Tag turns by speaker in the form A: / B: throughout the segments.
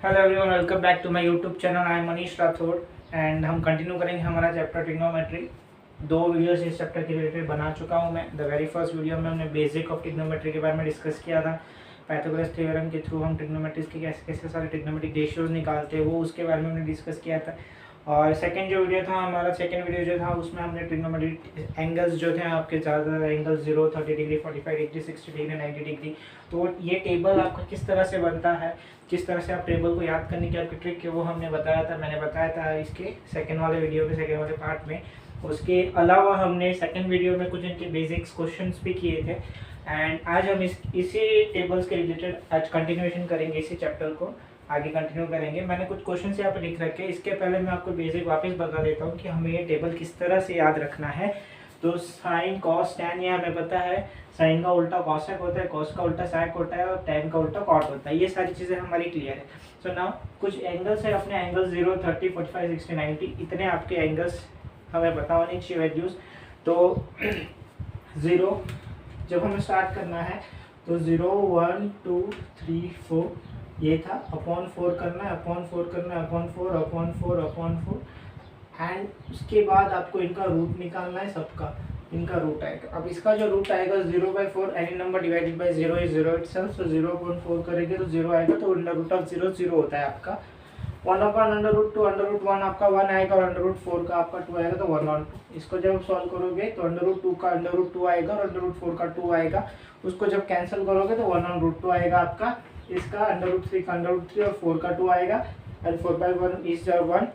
A: Hello everyone, welcome back to my YouTube channel. I am Manish Rathore and हम continue करेंगे हमारा chapter trigonometry. दो videos इस चैप्टर के रिलेटेड बना चुका हूं मैं। द वेरी फर्स्ट वीडियो में हमने बेसिक ऑफ ट्रिग्नोमेट्री के बारे में डिस्कस किया था। पाइथागोरस थ्योरम के थ्रू हम ट्रिग्नोमेट्रीज के कैसे कैसे सारे ट्रिग्नोमेट्रिक रेशियोज निकालते हैं वो उसके बारे में हमने डिस्कस किया था। और सेकंड जो वीडियो था हमारा, सेकंड वीडियो जो था उसमें हमने ट्रिग्नोमेट्रिक एंगल्स जो थे आपके ज़्यादातर angle 0, 30 degree, 45 degree, 60 degree, 90 degree. तो ये टेबल आपका किस तरह से बनता है, किस तरह से आप टेबल को याद करने की आपकी ट्रिक है वो हमने बताया था। मैंने बताया था इसके सेकंड वाले वीडियो में, सेकंड वाले पार्ट में। उसके अलावा हमने सेकंड वीडियो में कुछ इनके बेसिक्स क्वेश्चंस भी किए थे। एंड आज हम इसी टेबल्स के रिलेटेड आज कंटिन्यूएशन करेंगे, इसी चैप्टर को आगे कंटिन्यू करेंगे। मैंने कुछ क्वेश्चन यहाँ पे लिख रखे हैं। इसके पहले मैं आपको बेसिक वापस बता देता हूँ कि हमें ये टेबल किस तरह से याद रखना है। तो साइन, कॉस, टैन ये हमें पता है। साइन का उल्टा कॉसेक होता है, कॉस का उल्टा सैक होता है और टैन का उल्टा कॉट होता है। ये सारी चीज़ें हमारी क्लियर है। सो नाउ कुछ एंगल्स है अपने, एंगल 0, 30, 45, 60, 90 इतने आपके एंगल्स हमें पता होनी चाहिए वैल्यूज़। तो 0 जब हमें स्टार्ट करना है तो 0, 1, 2, 3, 4 ये था। अपॉन 4 करना है, अपॉन 4 करना है, अपॉन 4, अपॉन 4, अपॉन 4। एंड उसके बाद आपको इनका रूट निकालना है, सबका इनका रूट आएगा। अब इसका जो रूट आएगा 0/4, any number divided by 0 is 0 itself. So 0.4 करेंगे तो 0 आएगा, तो अंडर रूट ऑफ 0 0 होता है आपका। 1/√2 √1 आपका 1 आएगा और √4 का आपका 2 आएगा, तो 1/2। इसको जब सॉल्व करोगे तो √2 का √2 आएगा और √4 का 2 आएगा। उसको जब कैंसिल करोगे तो 1/√2 आएगा आपका। इसका √3 का √3 और 4 का 2 आएगा एंड 4/1 इज 1,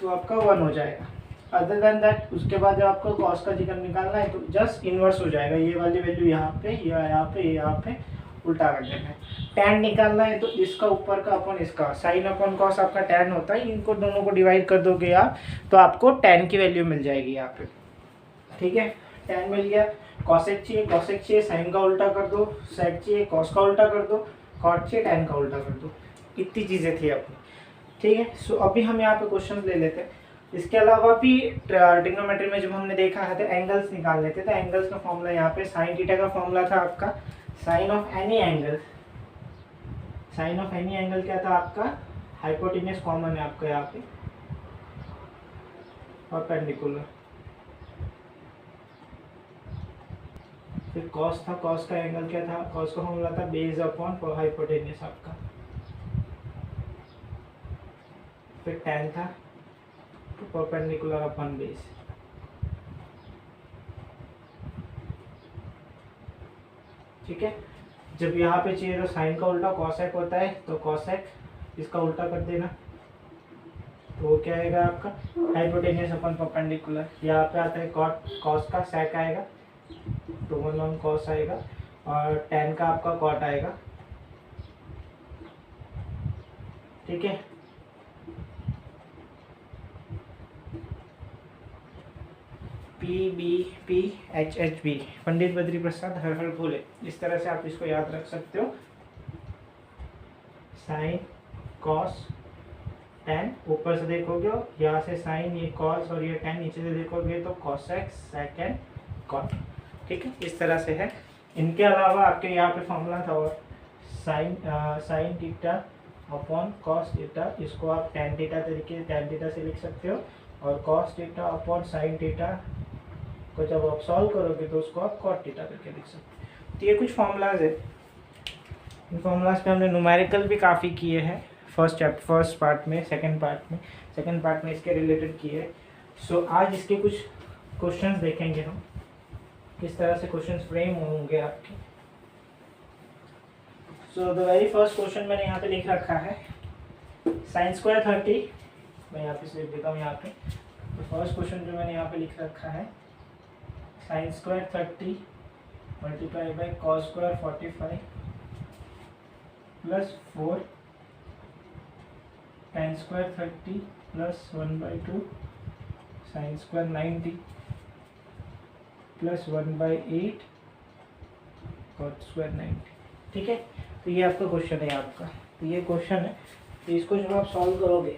A: तो आपका 1 हो जाएगा। अदर देन दैट उसके बाद जब आपको कॉस का जिक्र निकालना है तो जस्ट इनवर्स हो जाएगा। ये वाली वैल्यू यहाँ पे, यहाँ पे, यहाँ पे उल्टा कर देना है। टैन निकालना है तो इसका ऊपर का अपन इसका, साइन अपन कॉस आपका टैन होता है। इनको दोनों को डिवाइड कर दोगे आप तो आपको टैन की वैल्यू मिल जाएगी यहाँ पे। ठीक है, टैन मिल गया। कॉसेक चाहिए, कॉसेक चाहिए, साइन का उल्टा कर दो। सेक चाहिए, कॉस का उल्टा कर दो। कॉट चाहिए, टैन का उल्टा कर दो। इतनी चीज़ें थी अपनी। ठीक है, सो अभी हम यहाँ पे क्वेश्चन ले लेते हैं। इसके अलावा भी ट्रिग्नोमेट्री में जब हमने देखा है तो एंगल्स निकाल लेते थे। तो एंगल्स का फॉर्मूला यहाँ पे साइन थीटा का फॉर्मूला था आपका। Sine of any angle, sine of any angle क्या था आपका? हाइपोटेन्यूस कॉमन है आपका यहाँ पे, परपेंडिकुलर। फिर कॉस था, कॉस का एंगल क्या था? कॉस का फॉर्मूला था बेस अपॉन हाइपोटेन्यूस आपका। फिर टैन था परपेंडिकुलर अपॉन बेस। ठीक है, जब यहाँ पे चाहिए तो साइन का उल्टा कॉसेक होता है, तो कॉसेक इसका उल्टा कर देना, तो वो क्या आएगा आपका? Hypotenuse upon perpendicular. यहाँ पे आता है कॉट, कॉस का सेक आएगा, तो 1 कॉस आएगा और टैन का आपका कॉट आएगा। ठीक है, PBPHHB, पंडित बद्री प्रसाद हर हर भोले। इस तरह से आप इसको याद रख सकते हो। साइन, कॉस, टैन, ऊपर से देखोगे यहाँ से साइन, ये कॉस और ये टैन, नीचे से देखोगे तो कॉसेक, सेक एंड कॉट। ठीक है, इस तरह से है। इनके अलावा आपके यहाँ पे फॉर्मूला था और sine theta upon cos theta, इसको आप टैन थीटा तरीके टैन थीटा से लिख सकते हो। और cos theta upon sine theta को जब आप सॉल्व करोगे तो उसको आप कॉट थीटा करके लिख सकते हो। तो ये कुछ फॉर्मूलाज है। इन फॉर्मूलाज पे हमने न्यूमेरिकल भी काफ़ी किए हैं फर्स्ट पार्ट में, सेकंड पार्ट में इसके रिलेटेड किए हैं। सो आज इसके कुछ क्वेश्चंस देखेंगे हम, किस तरह से क्वेश्चंस फ्रेम होंगे आपके। So the very first question मैंने यहाँ पे लिख रखा है, साइन स्क्वायर 30। मैं यहाँ पे लिख देता हूँ यहाँ पे। तो फर्स्ट क्वेश्चन जो मैंने यहाँ पे लिख रखा है, sine square 30 multiply by cos square 45 plus 4 tan square 30 plus 1/2 sine square 90 plus 1/8 cot square 90। ठीक है, तो ये आपका क्वेश्चन है आपका। तो ये क्वेश्चन है, तो इसको जब आप सॉल्व करोगे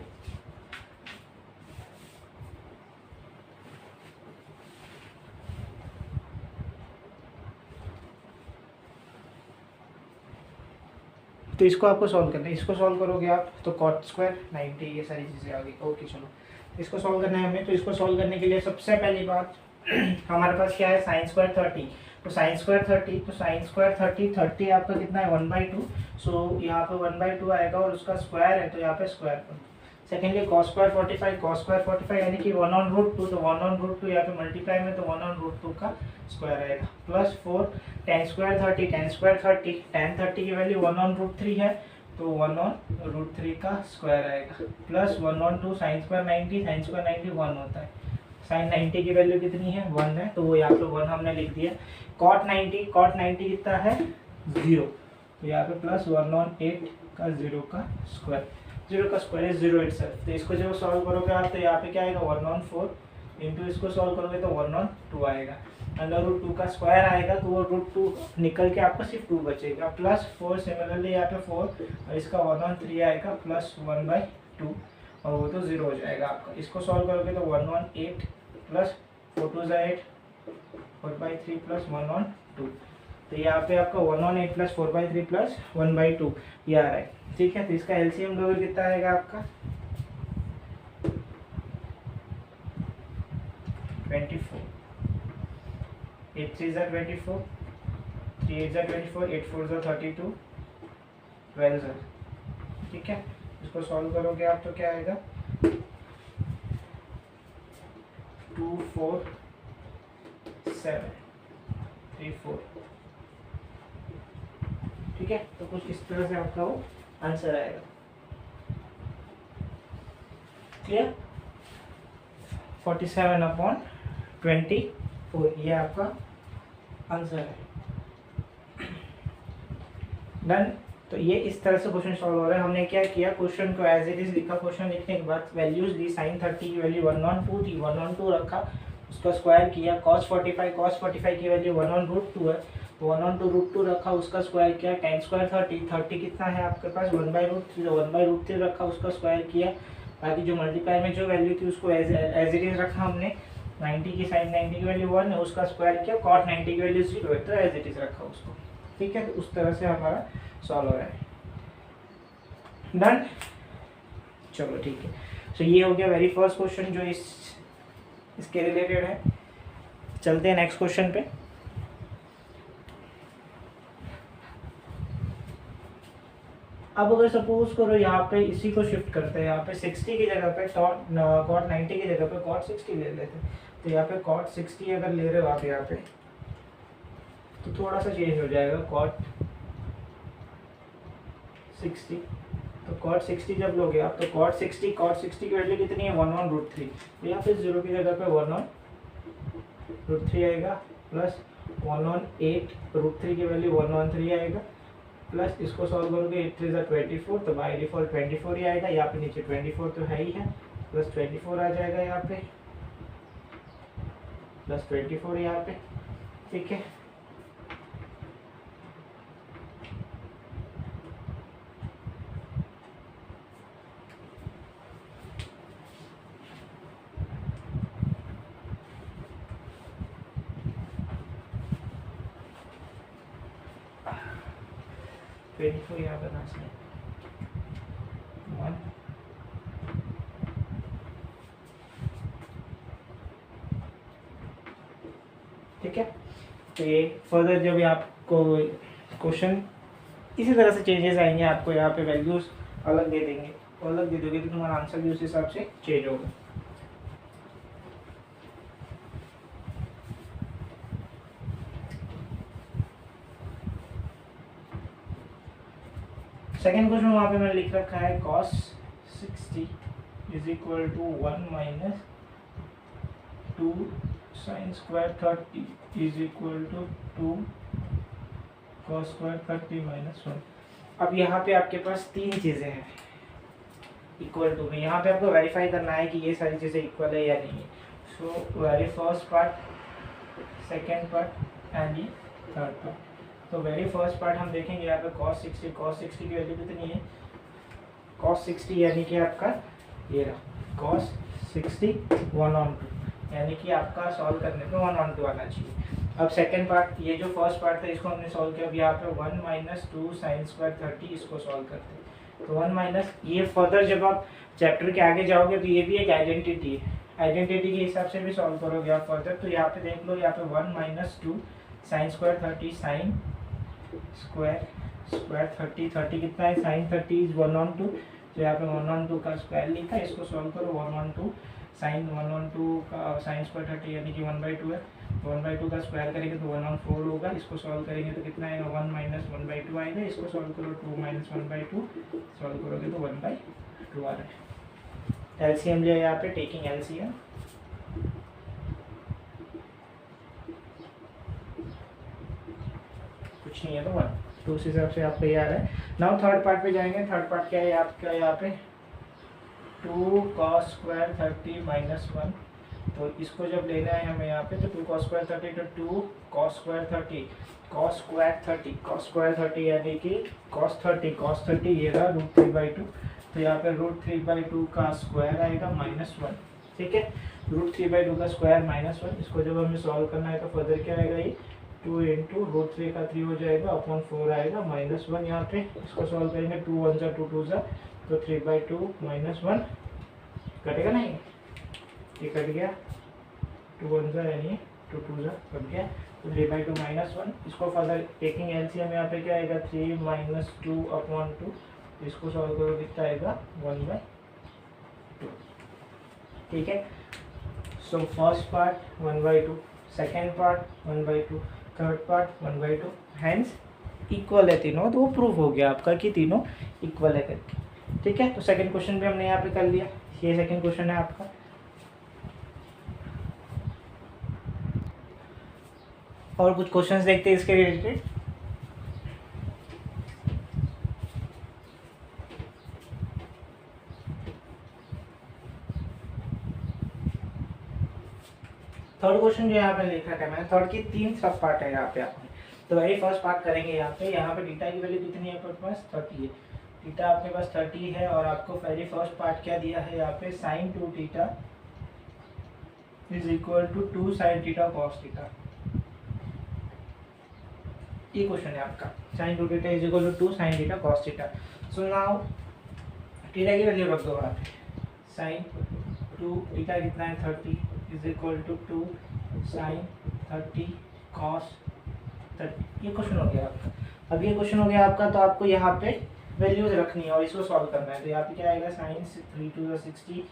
A: तो इसको आपको सॉल्व करना है। इसको सॉल्व करोगे आप तो कॉट स्क्वायर 90 ये सारी चीज़ें आ गई। ओके चलो इसको सॉल्व करना है हमें। तो इसको सॉल्व करने के लिए सबसे पहली बात हमारे पास क्या है, साइन स्क्वायर 30। तो साइन स्क्वायर 30, तो साइन स्क्वायर 30 आपका कितना है 1/2। सो यहाँ पे 1/2 आएगा और उसका स्क्वायर है तो यहाँ पे स्क्वायर कर। Secondly cos square 45, cos square 45 यानी कि 1/√2, तो 1/√2 यहाँ पे मल्टीप्लाई में तो 1/√2 का स्क्वायर आएगा plus 4 tan square 30, tan square 30, tan 30 की वैल्यू 1/√3 है तो 1/√3 का स्क्वायर आएगा plus 1/2 sine square 90, sign square 90 1 होता है। साइन 90 की वैल्यू कितनी है 1 है तो वो यहाँ पे 1 हमने लिख दिया। कॉट 90 कितना है 0, तो यहाँ पे प्लस 1/8 का 0 का स्क्वायर, 0 का स्क्वायर इज 0 इटसेल्फ। तो इसको जब सॉल्व करोगे आप तो यहाँ पे क्या आएगा 1/4 इंटू इसको सॉल्व करोगे तो 1/2 आएगा। √2 का स्क्वायर आएगा तो वो √2 निकल के आपको सिर्फ 2 बचेगा प्लस 4 सिमिलरली यहाँ पे 4 और इसका 1/3 आएगा प्लस 1/2 और वो तो 0 हो जाएगा आपका। इसको सॉल्व करोगे तो 1/8 प्लस 4 2 8 4/3 प्लस 1/2। तो यहाँ पे आपका 1/8 प्लस 4/3 प्लस 1/2 ये आ रहा है। ठीक है तो इसका एलसीएम लोगे कितना आएगा आपका 24, 8 3 ज़ा 24, 3 8 ज़ा 24, 8 4 ज़ा 32, 12 ज़ा। ठीक है इसको सॉल्व करोगे आप तो क्या आएगा 2 4 7 3 4। ठीक है तो कुछ इस तरह से आपका वो आंसर आएगा। क्लियर 47/24 ये आपका आंसर है। डन। तो ये इस तरह से क्वेश्चन सॉल्व हो रहा है। हमने क्या किया क्वेश्चन को एज इट इज लिखा, क्वेश्चन लिखने के बाद वैल्यूज दी। साइन 30 की वैल्यू 1/2 थी, 1/2 रखा, उसका स्क्वायर किया। cos 45 की वैल्यू 1/√2 है तो 1/√2 रखा, उसका स्क्वायर किया। tan स्क्वायर 30 कितना है आपके पास 1/√3, तो 1/√3 रखा, उसका स्क्वायर किया। बाकी जो मल्टीप्लाई में जो वैल्यू थी उसको एज इट इज रखा हमने। 90 की साइन 90 की वैल्यू 1 है, उसका स्क्वायर किया। cot 90 की वैल्यू 0 है तो एज इट इज रखा उसको। ठीक है तो उस तरह से हमारा सॉल्व हो रहा है। डन। चलो ठीक है सो ये हो गया वेरी फर्स्ट क्वेश्चन जो इसके रिलेटेड है। चलते हैं नेक्स्ट क्वेश्चन पे। अब अगर सपोज करो यहाँ पे इसी को शिफ्ट करते हैं, यहाँ पे 60 की जगह पे cot 90 की जगह पे cot 60 ले लेते हैं। तो यहाँ पे cot 60 अगर ले रहे हो आप यहाँ पे तो थोड़ा सा चेंज हो जाएगा cot 60। तो cot 60 जब लोगे आप तो cot 60 की वैल्यू कितनी है 1/√3। तो यहाँ पे 0 की जगह पे 1/√3 आएगा प्लस 1/8 की वैल्यू 1/3 आएगा प्लस इसको सॉल्व करोगे 8 3 ज़ा 24 तो बाय डिफॉल्ट 24 ही आएगा। यहाँ पे नीचे 24 तो है ही है प्लस 24 आ जाएगा यहाँ पे प्लस 24 यहाँ पे। ठीक है यहाँ पे 1। ठीक है तो ये फर्दर जब आपको क्वेश्चन इसी तरह से चेंजेस आएंगे, आपको यहाँ पे वैल्यूज अलग दे देंगे, अलग दे दोगे तो तुम्हारा आंसर भी उस हिसाब से चेंज होगा। सेकेंड क्वेश्चन वहाँ पे मैंने लिख रखा है cos 60 is equal to 1 minus 2 sine square 30 is equal to 2 cos square 30 minus 1। अब यहाँ पे आपके पास तीन चीज़ें हैं इक्वल टू में। यहाँ पे आपको वेरीफाई करना है कि ये सारी चीज़ें इक्वल है या नहीं है। So very first part, second part and ये थर्ड पार्ट। तो वेरी फर्स्ट पार्ट हम देखेंगे यहाँ पे cos 60 की वैल्यू कितनी है cos 60 यानी कि आपका ये रहा cos 60 1/2 यानी कि आपका सॉल्व करने पे 1/2 आना चाहिए। अब सेकंड पार्ट, ये जो फर्स्ट पार्ट था इसको हमने सॉल्व किया। अब यहाँ पे 1 माइनस 2 साइन स्क्वायर 30 इसको सॉल्व करते हैं। तो 1 माइनस, ये फर्दर जब आप चैप्टर के आगे जाओगे तो ये भी एक आइडेंटिटी है, आइडेंटिटी के हिसाब से भी सॉल्व करोगे आप फर्दर। तो यहाँ पे देख लो, यहाँ पे 1 minus 2 sine square 30 sign square 30 कितना है, साइन 30 इज 1/2। तो यहाँ पे 1/2 का स्क्वायर लिखा है, इसको सॉल्व करो। 1/2 साइन 1/2 का साइन स्क्वायर 30 यानी कि 1/2 है। 1/2 का स्क्वायर करेंगे तो 1/4 होगा। इसको सॉल्व करेंगे तो कितना आएगा, 1 माइनस 1/2 आएगा। इसको सॉल्व करो, 2 माइनस 1/2 सॉल्व करोगे तो 1/2 आ रहा है। एलसीएम लिया यहाँ पे, टेकिंग एलसीएम। कुछ नहीं है तो 1, तो उस हिसाब से आपको ये आ रहा है। नाउ थर्ड पार्ट पे जाएंगे। थर्ड पार्ट क्या है आपका, यहाँ पे 2 cos स्क्वायर 30 माइनस 1। तो इसको जब लेना है हमें यहाँ पे, तो 2 cos स्क्वायर 30 तो 2 cos स्क्वायर 30 cos स्क्वायर 30 यानी कि cos 30 ये रहा √3/2। तो यहाँ पे √3/2 का स्क्वायर आएगा -1, ठीक है। √3/2 का स्क्वायर -1, इसको जब हमें सॉल्व करना है तो फर्दर क्या आएगा, ये 2 इंटू √3 का 3 हो जाएगा अपॉन 4 आएगा -1 यहाँ पे। इसको सॉल्व करेंगे, 2 1 जा 2 2 जा, तो 3/2 -1 कटेगा नहीं, ये कट गया। 2 1 जा यानी 2 2 जा कट गया, तो 3/2 -1। इसको फर्दर टेकिंग एलसीएम यहाँ पे क्या आएगा, 3 माइनस 2 अपॉन 2। इसको सॉल्व करो कितना आएगा, 1/2, ठीक है। So first part 1/2, second part 1/2, third part 1/2, hence equal है तीनों। तो वो प्रूव हो गया आपका कि तीनों इक्वल है करके, ठीक है। तो सेकंड क्वेश्चन भी हमने यहाँ पे कर लिया। ये सेकंड क्वेश्चन है आपका। और कुछ क्वेश्चंस देखते हैं इसके रिलेटेड। थर्ड क्वेश्चन जो यहाँ पे लिखा है मैंने, थर्ड की 3 सब पार्ट है यहाँ पे आपने। तो वेरी फर्स्ट पार्ट करेंगे यहाँ पे थीटा की वैल्यू कितनी है आपके पास, 30 है। थीटा आपके पास 30 है और आपको वेरी फर्स्ट पार्ट क्या दिया है यहाँ पे, sin 2 theta is equal to 2 sin theta cos theta. ये क्वेश्चन है आपका, sin 2 theta is equal to 2 sin theta cos theta. So now theta की वैल्यू रख दो वहाँ पे, sin 2 थीटा कितना है 30 is equal to 2 sin 30 cos 30। ये क्वेश्चन हो गया आपका। अब ये क्वेश्चन हो गया आपका, तो आपको यहाँ पे वैल्यूज रखनी है और इसको सॉल्व करना है। तो यहाँ पे क्या आएगा, sin 3 to 60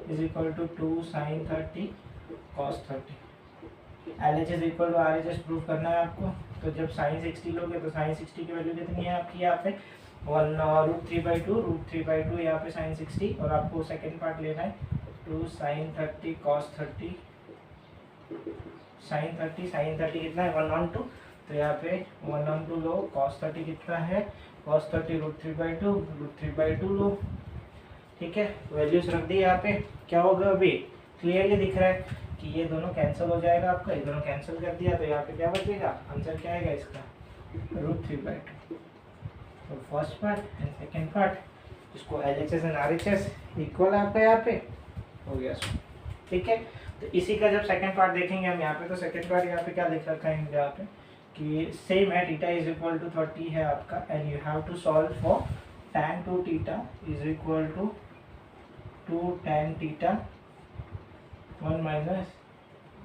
A: is equal to 2 sin 30 cos 30। LHS equal to RHS prove करना है आपको। तो जब sin 60 लोगे तो sin 60 की वैल्यू कितनी है आपकी यहाँ पे, 1 √3/2 यहाँ पे sin 60। और आपको सेकेंड पार्ट लेना है, 2 sin 30 cos 30 sin 30 कितना है 1/2। तो यहाँ पे 1/2 लो, cos 30 कितना है, cos 30 √3/2 लो, ठीक है। वैल्यूज रख दी यहाँ पे। क्या होगा, अभी क्लियरली दिख रहा है कि ये दोनों कैंसिल हो जाएगा आपका। ये दोनों कैंसिल कर दिया तो यहाँ पे क्या बचेगा, आंसर क्या आएगा इसका, √3/2। तो first part and second part, इसको LHS एंड RHS इक्वल आपका यहाँ पे हो गया, ठीक है। तो इसी का जब सेकंड पार्ट देखेंगे हम यहाँ पे, तो सेकंड पार्ट यहाँ पे क्या लिख रखा है यहाँ पे कि सेम है, थीटा इज इक्वल टू 30 है आपका, and you have to solve for tan 2 theta is equal to 2 tan theta 1 minus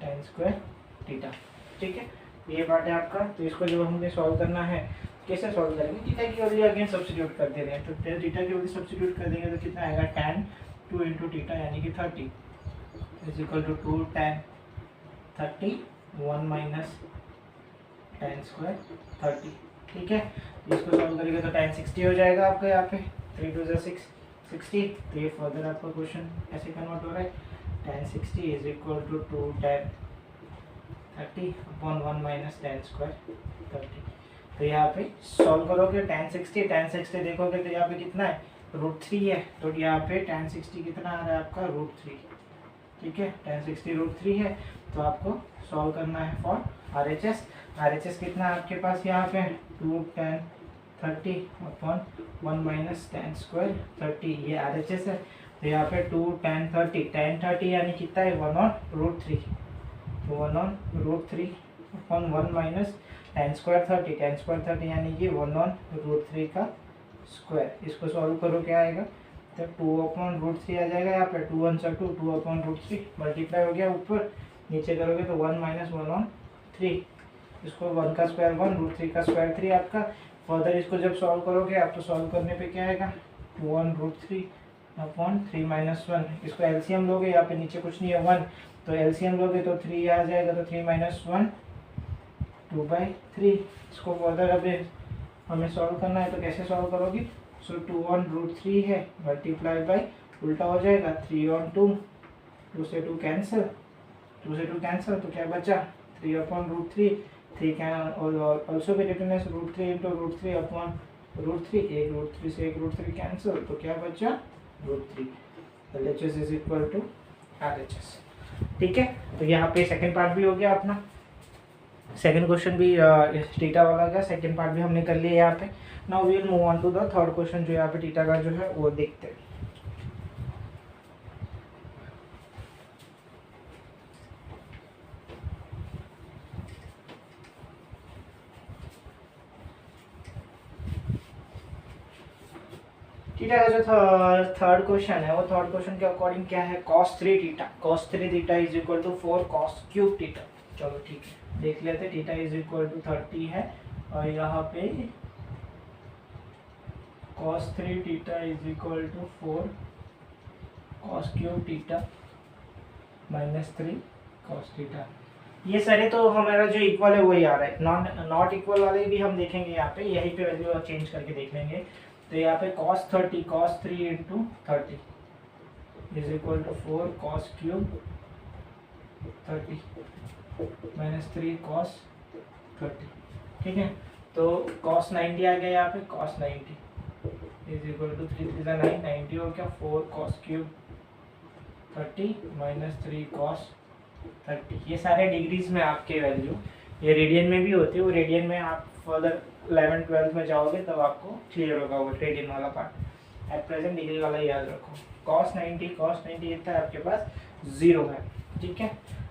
A: tan square theta, ठीक है। ये पार्ट है आपका। तो इसको जब हमें सॉल्व करना है, कैसे सॉल्व करेंगे, थीटा की वैल्यू अगेन सब्स्टिट्यूट कर दे रहे हैं। तो थीटा की वैल्यू सब्स्टिट्यूट कर देंगे तो कितना आएगा, tan 2 इंटू थीटा यानी कि 30 is equal to 2 tan 30 1 minus tan square 30, ठीक है। इसको सॉल्व करेंगे तो tan 60 हो जाएगा आपका यहाँ पे, 3 2 6 60। तो ये फर्दर आपका क्वेश्चन ऐसे कन्वर्ट हो रहा है, tan 60 is equal to 2 tan 30 upon 1 minus tan square 30। तो यहाँ पे सॉल्व करोगे tan 60 देखोगे तो यहाँ पे कितना है, √3 है। तो यहाँ पे tan 60 कितना आ रहा है आपका, √3, ठीक है। tan 60 √3 है। तो आपको सॉल्व करना है फॉर RHS कितना है आपके पास यहाँ पे, 2 tan 30 upon 1 minus tan square 30, ये RHS है। तो यहाँ पे 2 tan 30 यानी कितना है 1/√3, तो 1/√3 अपॉन 1 माइनस टेन स्क्वायर 30 यानी कि 1/√3 का स्क्वायर। इसको सॉल्व करो क्या आएगा, तो 2/√3 आ जाएगा यहाँ पे, 2 1 2, 2/√3 मल्टीप्लाई हो गया, ऊपर नीचे करोगे तो 1 माइनस 1/3, इसको 1 का स्क्वायर 1, √3 का स्क्वायर 3 आपका। फर्दर इसको जब सॉल्व करोगे आप तो सॉल्व करने पे क्या आएगा, 2/√3 अपॉन 3 माइनस 1, इसको एलसीएम लोगे, यहाँ पे नीचे कुछ नहीं है 1, तो एलसीएम लोगे तो 3 आ जाएगा, तो 3 माइनस 1 2/3। इसको फर्दर अभी हमें सॉल्व करना है, तो कैसे सॉल्व करोगे, सो 2/√3 है मल्टीप्लाई बाई, उल्टा हो जाएगा 3 और 2, 2 से 2 कैंसिल, 2 से 2 कैंसिल, तो क्या बचा 3/√3, 3 can also be written as √3 into √3 upon √3, एक √3 से एक √3 कैंसिल, तो क्या बचा √3। LHS is equal to RHS। ठीक है, तो यहाँ पे सेकंड पार्ट भी हो गया अपना, सेकंड क्वेश्चन भी थीटा वाला का सेकंड पार्ट भी हमने कर लिया यहाँ पे। Now we will move on to the third question, जो यहाँ पे थीटा का जो है वो देखते हैं। थीटा का जो थर्ड क्वेश्चन है, वो थर्ड क्वेश्चन के अकॉर्डिंग क्या है, cos 3 theta, cos 3 theta is equal to 4 cos cube theta. चलो ठीक है, देख लेते हैं। थीटा इज इक्वल टू 30 है, और यहाँ पे cos 3 theta is equal to 4 cos cube theta minus 3 cos theta. ये सारे तो हमारा जो इक्वल है वही आ रहा है, नॉट इक्वल वाले भी हम देखेंगे यहाँ पे, यहीं पे वैल्यू चेंज करके देख लेंगे। तो यहाँ पे cos 3 into 30 is equal to 4 cos cube 30 minus 3 cos 30। ठीक है, तो cos 90 आ गया यहाँ पे, cos 90 इज इक्वल टू 3 3 9, 90 हो गया, 4 cos क्यूब 30 माइनस 3 cos 30। ये सारे डिग्रीज में आपके वैल्यू, ये रेडियन में भी होती है, वो रेडियन में आप फर्दर 11th 12th में जाओगे तब आपको क्लियर होगा वो रेडियन वाला पार्ट। एट प्रेजेंट डिग्री वाला याद रखो। cos 90 इतना है आपके पास 0 है। ठीक है,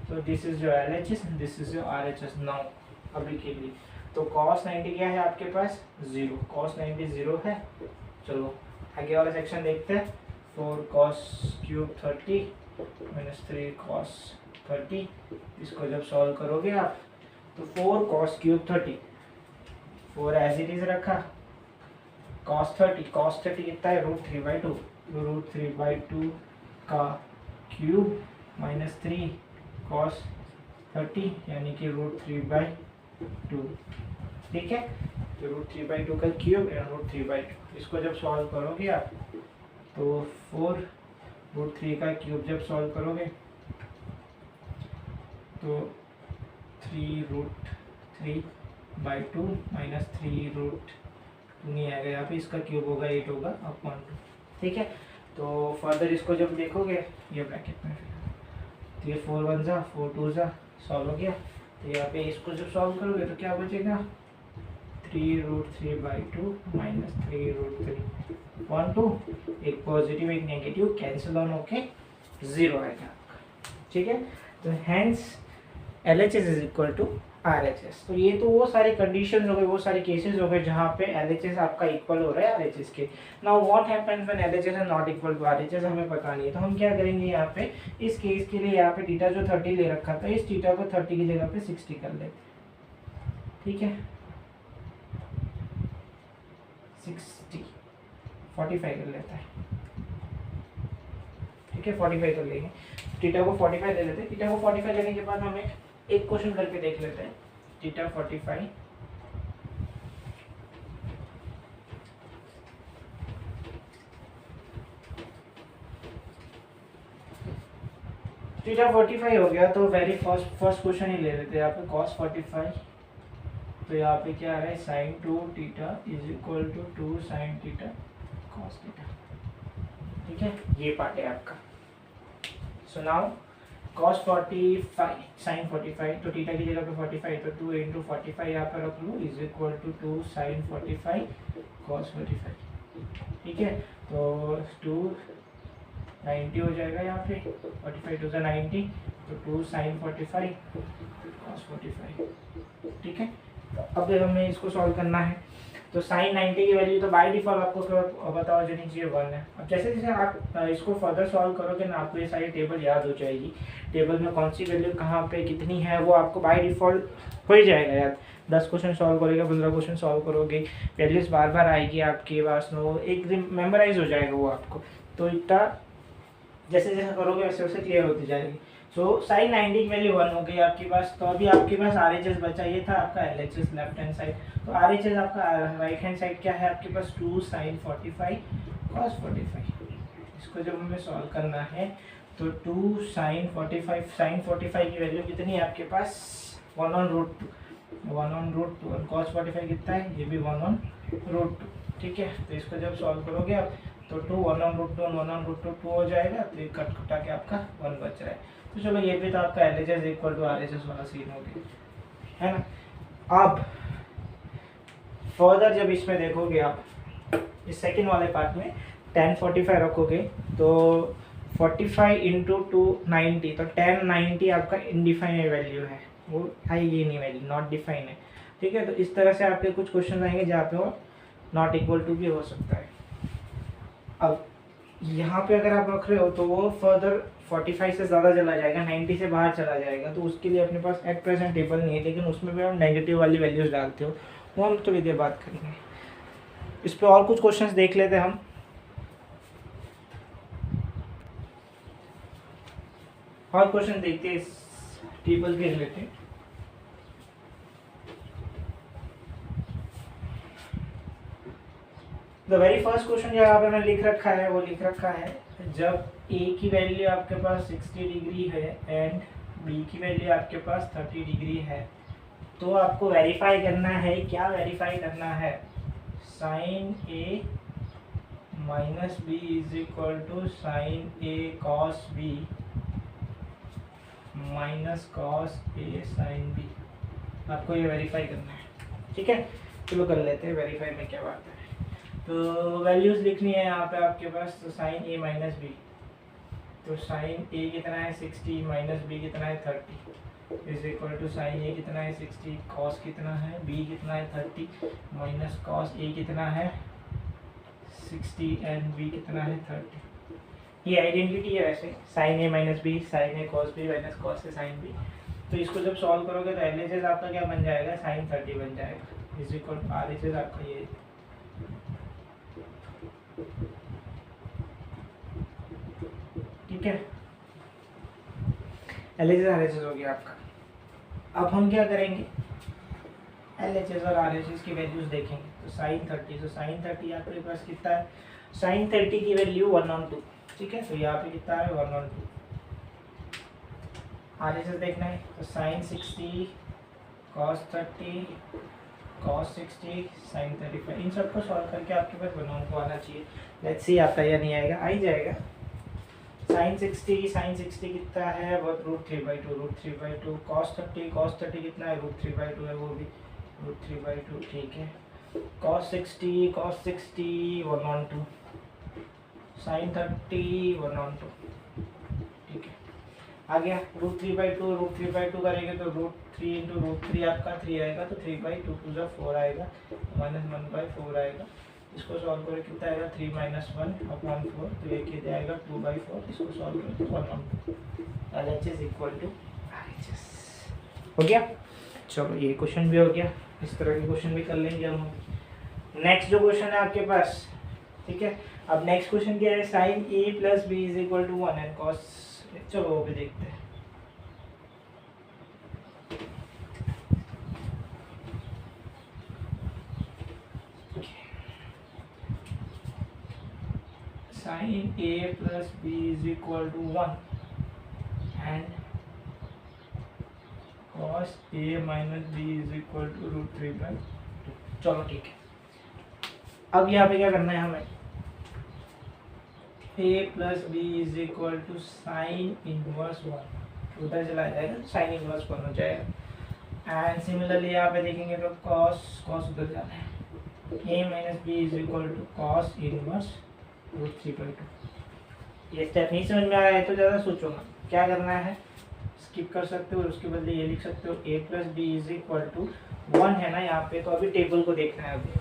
A: तो this is your LHS, this is your RHS now अभी के लिए। तो cos 90 क्या है आपके पास 0, cos 90 0 है। चलो आगे वाला सेक्शन देखते हैं। 4 cos क्यूब 30 माइनस 3 cos 30, इसको जब सॉल्व करोगे आप तो 4 cos cube 30, 4 as it is रखा, cos 30 कितना है √3/2, √3/2 का क्यूब माइनस 3 cos 30 यानी कि √3/2। ठीक है, तो √3/2 का क्यूब या √3/2, इसको जब सॉल्व करोगे आप तो 4 √3 का क्यूब जब सॉल्व करोगे तो 3√3/2 माइनस 3√2 नहीं आएगा यहाँ पे, इसका क्यूब होगा 8 होगा अपॉन 2। ठीक है, तो फर्दर इसको जब देखोगे ये ब्रैकेट में, तो ये 4 1 जा 4 2 जा सॉल्व हो गया। तो यहाँ पे इसको जब सॉल्व करोगे तो क्या बचेगा 3√3/2 माइनस 3√3 1 2, एक पॉजिटिव एक नेगेटिव कैंसिल ऑन होके 0 आएगा। ठीक है, तो hence LHS is equal to RHS। तो ये तो वो सारी कंडीशन हो गए, वो सारे केसेस हो गए जहाँ पे LHS आपका इक्वल हो रहा है RHS के। Now what happens when LHS is not equal to RHS, हमें पता नहीं है, तो हम क्या करेंगे यहाँ पे इस केस के लिए, यहाँ पे थीटा जो 30 ले रखा था, इस थीटा को 30 की जगह पे 60 कर लेते। ठीक है, 60 45 कर लेता है। ठीक है, 45 कर लेंगे, थीटा को 45 ले लेते हैं। थीटा को 45 लेने के बाद हमें एक क्वेश्चन करके देख लेते हैं। थीटा 45 हो गया, तो वेरी फर्स्ट क्वेश्चन ही ले लेते हैं यहाँ पे cos 45। तो यहाँ पे क्या आ रहा है sin 2 theta is equal to 2 sin theta cos theta. ठीक है, ये पार्ट है आपका। सो नाउ cos 45 sin 45, तो थीटा की जगह पे 45, तो 2 इंटू 45 यहाँ पर रख लो is equal to 2 sin 45 cos 45। ठीक है, तो 2 90 हो जाएगा यहाँ पे, 45 2 90, तो 2 sin 45 cos 45, ठीक है। तो अब हमें इसको सॉल्व करना है। तो sin 90 की वैल्यू तो बाय डिफॉल्ट आपको पता हो जानी चाहिए 1 है। अब जैसे जैसे आप इसको फर्दर सॉल्व करोगे ना, आपको ये सारी टेबल याद हो जाएगी। टेबल में कौन सी वैल्यू कहाँ पे कितनी है वो आपको बाय डिफॉल्ट हो ही जाएगा याद। 10 क्वेश्चन सॉल्व करोगे, 15 क्वेश्चन सॉल्व करोगे, वैल्यूज बार बार आएगी आपके पास, वो एक दिन मेमोराइज हो जाएगा वो आपको। तो इतना जैसे जैसे करोगे वैसे वैसे क्लियर होती जाएगी। सो sin 90 की वैल्यू 1 हो गई आपके पास। तो अभी आपके पास RHS बचा, ये था आपका LHS लेफ्ट हैंड साइड। तो RHS आपका राइट हैंड साइड क्या है आपके पास 2 sin 45 cos 45। इसको जब हमें सॉल्व करना है तो 2 sin 45 की वैल्यू कितनी है आपके पास 1/√2 और cos 45 कितना है, ये भी 1/√2, ठीक है। तो इसको जब सॉल्व करोगे आप तो 2 1/√2 2 हो जाएगा, तो ये कट कटा के आपका 1 बच रहा है। तो चलो ये भी तो आपका LHS इक्वल टू RHS वाला सीन हो गया, है ना। अब फर्दर जब इसमें देखोगे आप इस सेकंड वाले पार्ट में tan 45 रखोगे तो 45 इंटू 2 90, तो tan 90 आपका इनडिफाइनेट वैल्यू है, वो है ये नहीं वैल्यू, नॉट डिफाइन है, ठीक है। तो इस तरह से आपके कुछ क्वेश्चन आएंगे जहाँ पे वो नॉट इक्वल टू भी हो सकता है। अब यहाँ पे अगर आप रख रहे हो तो वो फर्दर 45 से ज़्यादा चला जाएगा, 90 से बाहर चला जाएगा, तो उसके लिए अपने पास एट प्रेजेंट टेबल नहीं है, लेकिन उसमें भी हम नेगेटिव वाली वैल्यूज डालते हो, वो हम थोड़ी देर बात करेंगे। इस पर और कुछ क्वेश्चंस देख लेते हैं हम। और क्वेश्चन देखते हैं इस टेबल के related. The very first question जो यहाँ पे मैंने लिख रखा है वो लिख रखा है, जब a की वैल्यू आपके पास 60 डिग्री है एंड b की वैल्यू आपके पास 30 डिग्री है, तो आपको वेरीफाई करना है, क्या वेरीफाई करना है, sin a minus b is equal to sine a cos b minus cos a sin b। आपको ये वेरीफाई करना है, ठीक है। चलो कर लेते हैं वेरीफाई में क्या बात है। तो वैल्यूज लिखनी है यहाँ पे आपके पास, तो साइन a माइनस बी, तो साइन a कितना है 60 माइनस b कितना है 30 is equal to sine a कितना है 60 cos कितना है b कितना है 30 माइनस cos a कितना है 60 एंड b कितना है 30। ये आइडेंटिटी है वैसे, sine a minus b, sine a cos b minus cos a sine b। तो इसको जब सॉल्व करोगे तो LHS आपका क्या बन जाएगा, साइन 30 बन जाएगा इज इक्वल टू RHS आपका ये, ठीक है। LHS RHS हो गया आपका। अब हम क्या करेंगे, LHS और RHS की वैल्यूज देखेंगे। तो साइन 30, तो साइन 30 आपके पास कितना है, साइन 30 की वैल्यू 1/2, ठीक है। तो यहाँ पे कितना है 1/2। RHS देखना है तो साइन 60 cos 30 cos 60 sin 35, इन सबको सॉल्व करके आपके पास 1/2 आना चाहिए। लेट्स सी आता है या नहीं आएगा, आ ही जाएगा। साइन 60 कितना है वो √3/2 cos 30 कितना है √3/2 है, वो भी √3/2, ठीक है। cos 60 1/2, sin 30 1/2, ठीक है। आ गया √3/2 करेंगे तो √3 इंटू √3 आपका 3 आएगा, तो 3/2 2 4 आएगा, माइनस 1/4 आएगा। इसको सॉल्व करें कितना आएगा 3 - 1/4, तो ये कितना आएगा 2/4। इसको सॉल्व करें तो 1/2। LHS इक्वल टू RHS हो गया। चलो ये क्वेश्चन भी हो गया, इस तरह के क्वेश्चन भी कर लेंगे हम। नेक्स्ट जो क्वेश्चन है आपके पास, ठीक है। अब नेक्स्ट क्वेश्चन क्या है, sine a plus b is equal to 1 and cos, चलो वो भी देखते हैं। Sine a plus b is equal to 1 and cos a minus b is equal to √3/2। चलो ठीक है। अब यहाँ पे क्या करना है हमें, a plus b is equal to sine inverse 1, उधर चला जाएगा साइन इनवर्स 1 हो जाएगा। एंड सिमिलरली यहाँ पे देखेंगे तो cos उधर जाना है, a minus b is equal to cos inverse √3/2। ये स्टेप नहीं समझ में आ रहा है तो ज़्यादा सोचो मत, क्या करना है, स्किप कर सकते हो और उसके बदले ये लिख सकते हो a plus b is equal to 1 है ना यहाँ पे। तो अभी टेबल को देखना है। अभी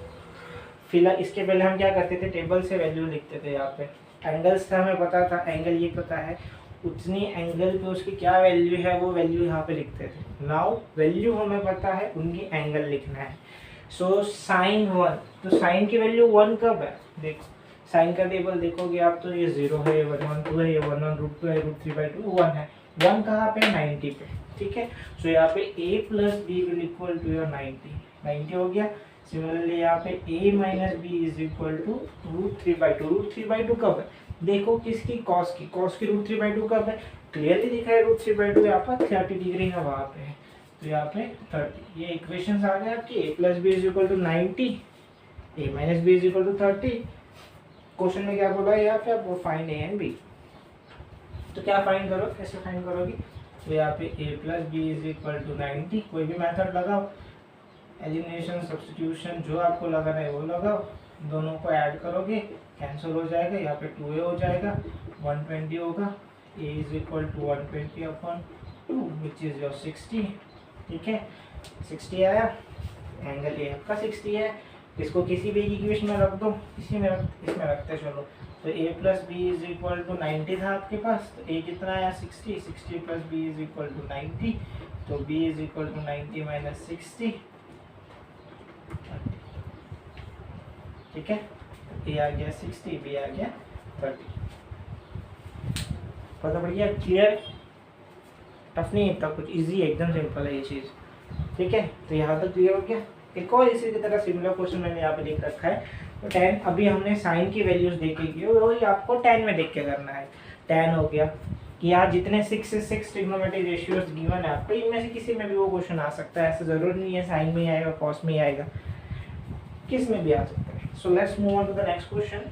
A: फिलहाल इसके पहले हम क्या करते थे, टेबल से वैल्यू लिखते थे। यहाँ पे एंगल्स था, हमें पता था एंगल ये पता है, उतनी एंगल पे उसकी क्या वैल्यू है वो वैल्यू यहाँ पे लिखते थे। नाउ वैल्यू हमें पता है, उनकी एंगल लिखना है। सो साइन 1, तो साइन की वैल्यू 1 कब है, देखो साइन का टेबल देखोगे आप तो ये 0 है, ये 1/2 है, ये 1/√2 है, √3/2 1 है। 1 कहाँ पे, 90 पे, ठीक है। सो यहाँ पे a plus b will equal to your 90 हो गया। सिमिलरली यहाँ पे a minus b is equal to √3/2। √3/2 कब है, देखो किसकी, कॉस की √3/2 कब है, क्लियरली दिख रहा है √3/2 यहाँ पर 30 डिग्री है वहाँ पे, तो यहाँ पे 30। ये इक्वेशंस आ गए आपकी, a plus b is equal to 90, a minus b is equal to 30। Question में क्या बोला है यहाँ पे, आपको फाइंड a एंड b। तो क्या फाइंड करो, कैसे फाइंड करोगे, तो यहाँ पे a plus b is equal to 90, कोई भी मेथड लगाओ, एलिमिनेशन, सब्स्टिट्यूशन, जो आपको लगाना है वो लगाओ, दोनों को ऐड करोगे कैंसिल हो जाएगा, यहाँ पे 2a हो जाएगा, 120 होगा, a is equal to 120/2 which is your 60, ठीक है। 60 आया, एंगल a आपका 60 है। इसको किसी भी इक्वेशन में रख दो, इसमें रखते चलो। तो a plus b is equal to 90 था आपके पास, तो a कितना आया 60, 60 plus b is equal to 90, तो b is equal to 90 minus 60, ठीक है। a आ गया 60, b आ गया 30। पता पड़ गया, क्लियर, टफ नहीं इतना कुछ, इजी एकदम सिंपल है ये चीज़, ठीक है। तो यहाँ तक क्लियर हो गया। एक और इसी की तरह सिमिलर क्वेश्चन मैंने यहाँ पे लिख रखा है। तो tan, अभी हमने साइन की वैल्यूज देखी थी, वही आपको tan में देख के करना है। tan हो गया कि यहाँ जितने 6 से 6 ट्रिग्नोमेट्रिक रेशियोज गिवन है आपको, इनमें से किसी में भी वो क्वेश्चन आ सकता है, ऐसा जरूरी नहीं है साइन में ही आएगा कॉस में ही आएगा, किस में भी आ सकता है। So let's move on to the next question.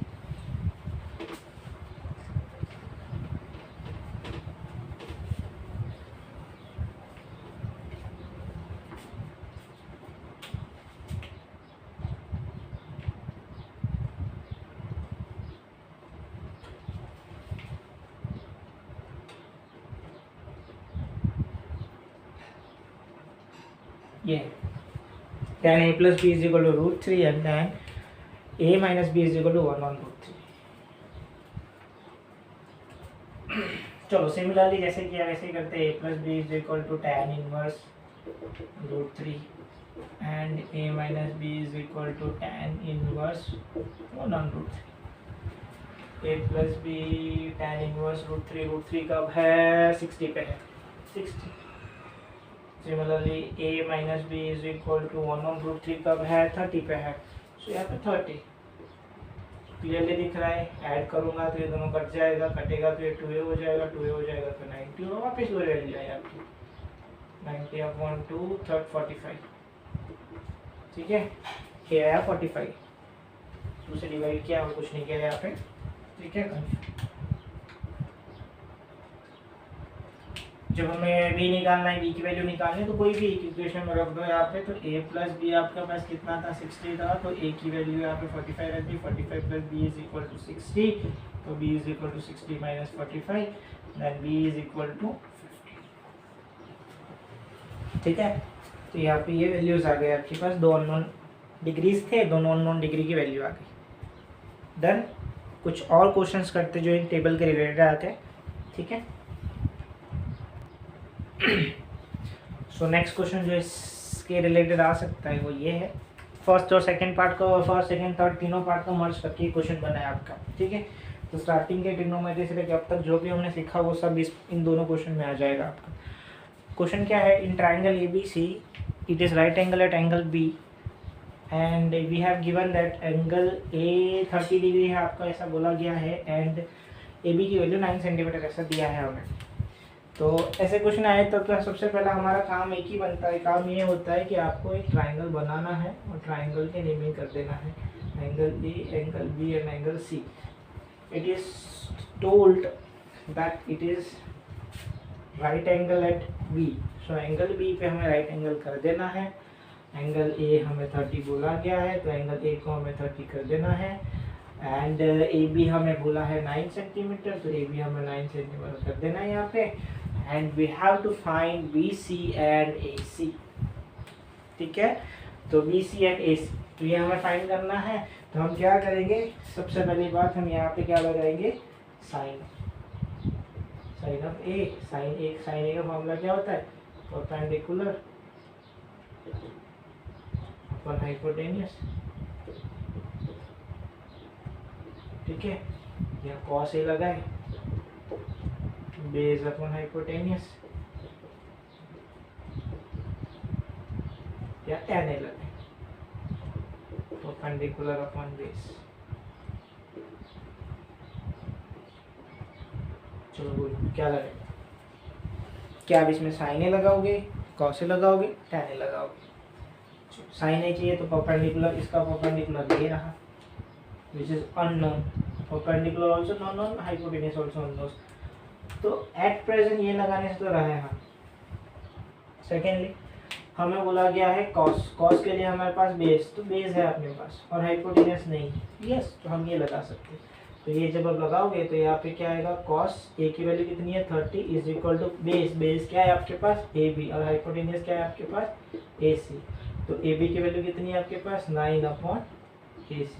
A: ये tan a plus b is equal to √3 and tan a minus b is equal to 1/√3। चलो सिमिलरली जैसे किया वैसे ही करते हैं। a plus b is equal to tan inverse √3 and a minus b is equal to tan inverse 1/√3। a plus b tan inverse √3 कब है, 60 पे है, 60। Similarly a minus b is equal to 1/√3 कब है, 30 पे है, सो यहाँ पे 30 क्लियरली दिख रहा है। ऐड करूँगा तो ये दोनों कट जाएगा, कटेगा तो ये 2a हो जाएगा, 2a हो जाएगा तो 90 होगा, वापस वो वैल्यू आएगी आपकी 90/2 3rd 45, ठीक है। a आया 45, दूसरे डिवाइड किया और कुछ नहीं किया यहाँ पे, ठीक है। जब हमें b निकालना है, b की वैल्यू निकालनी है, तो कोई भी इक्वेशन में रख दो यहाँ पे। तो a प्लस बी आपके पास कितना था, 60 था, तो a की वैल्यू यहाँ पे 45 रख दी, 45 plus b is equal to 60, तो b इज इक्वल टू 60 माइनस 45, then b is equal to 50, ठीक है। तो यहाँ पे ये वैल्यूज आ गए आपके पास, दो अननोन डिग्रीज थे, दोनों अननोन डिग्री की वैल्यू आ गई। देन कुछ और क्वेश्चंस करते जो इन टेबल के रिलेटेड आते हैं, ठीक है। सो नेक्स्ट क्वेश्चन जो इसके रिलेटेड आ सकता है वो ये है। फर्स्ट और सेकंड पार्ट को, फर्स्ट सेकंड थर्ड तीनों पार्ट को मर्ज करके क्वेश्चन बना है आपका, ठीक है। तो स्टार्टिंग के ट्रिग्नोमेट्री से लेकर अब तक जो भी हमने सीखा वो सब इन दोनों क्वेश्चन में आ जाएगा आपका। क्वेश्चन क्या है, in triangle ABC it is right angle at angle B and we have given that angle A 30 degree है आपका, ऐसा बोला गया है, एंड AB की वैल्यू 9 सेंटीमीटर ऐसा दिया है हमें। तो ऐसे क्वेश्चन आए तो सबसे पहला हमारा काम एक ही बनता है, काम ये होता है कि आपको एक ट्राइंगल बनाना है और ट्राइंगल के नेमिंग कर देना है, angle A, angle B and angle C। It is told that it is right angle at B, so angle B पे हमें राइट एंगल कर देना है। एंगल A हमें 30 बोला गया है, तो एंगल A को हमें 30 कर देना है, एंड AB हमें बोला है 9 सेंटीमीटर, तो AB हमें 9 सेंटीमीटर कर देना है यहाँ पे। And we have to find BC and AC। ठीक है, तो BC एंड AC तो ये हमें फाइंड करना है। तो हम क्या करेंगे, सबसे पहली बात हम यहाँ पे क्या लगाएंगे, sine of A। Sine A का फॉर्मूला क्या होता है, परपेंडिकुलर अपन हाइपोटेनियस। ठीक है, यहाँ cos A लगाए, बेस अपन हाइपोटेनियस, या tan A लगाए, परपेंडिकुलर अपॉन बेस। चलो बोलो क्या लगेगा, क्या आप इसमें साइन ए लगाओगे, cos ए लगाओगे, tan ए लगाओगे। साइन ए चाहिए तो परपेंडिकुलर, इसका परपेंडिकुलर ये रहा which is unknown, perpendicular also known, hypotenuse also unknown. तो एट प्रेजेंट ये लगाने से तो रहा है हम। सेकेंडली हमें बोला गया है cos के लिए हमारे पास बेस, तो बेस है अपने पास और हाइपोटेन्यूज नहीं, यस तो हम ये लगा सकते हैं। तो ये जब आप लगाओगे तो यहाँ पे क्या आएगा, cos A की वैल्यू कितनी है 30 इज इक्वल टू बेस क्या है आपके पास AB, और हाइपोटेन्यूज क्या है आपके पास AC। तो AB की वैल्यू कितनी है आपके पास 9/AC।